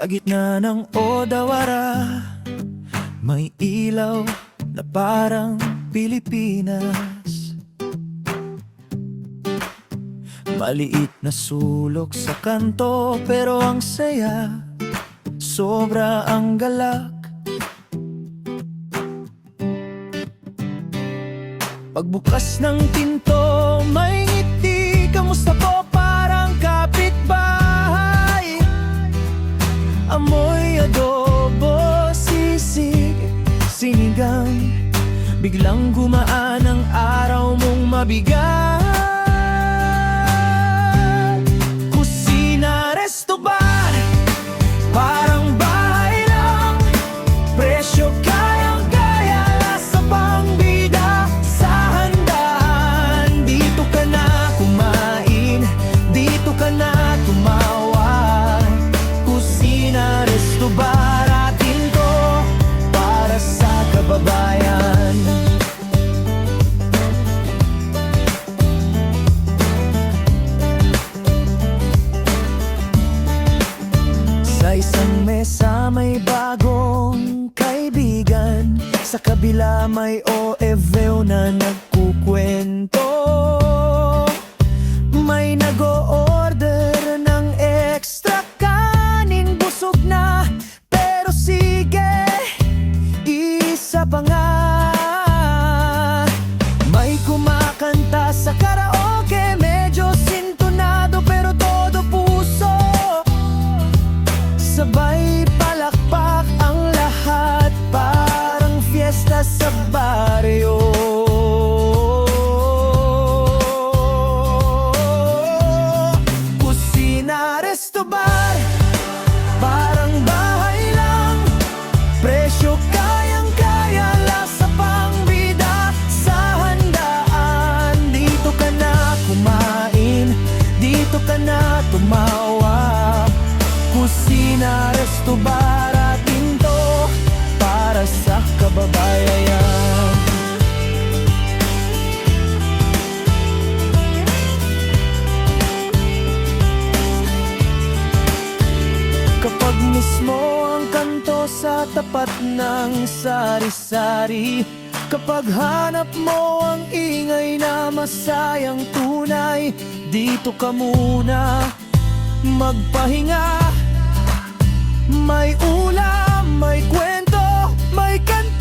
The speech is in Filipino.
Sa gitna ng Odawara, may ilaw na parang Pilipinas. Maliit na sulok sa kanto, pero ang saya, sobra ang galak. Pagbukas ng pinto, may ngiti, kamusta po, parang kapitbahay. Amoy adobo, sisig, sinigang, biglang gumaan ang araw mong mabigat. Kusina, resto, bar, parang bahay lang. Presyo kayang-kaya, lasa pang bida sa handaan. Dito ka na kumain, dito ka na tumawa. Kusina, resto, bar, atin to para sa kababayan. Sa isang mesa may bagong kaibigan, sa kabila may OFW na nagkukwento. May nag-o-order ng extra kanin, busog na, pero sige, isa pa nga. May kumakanta sa karaoke, medyo sintonado pero todo puso. Sabay palakpak ang lahat, parang fiesta sa baryo. Kusina, resto, bar, parang bahay lang. Presyo kayang-kaya, lasa pang bida sa handaan. Dito ka na kumain, dito ka na tumawa. Kusina, resto, bar, atin to para sa kababayan. Kapag mismo ang kanto sa tapat ng sari-sari, kapag hanap mo ang ingay na masayang tunay, dito ka muna magpahinga. May ulam, may kwento, may kanta.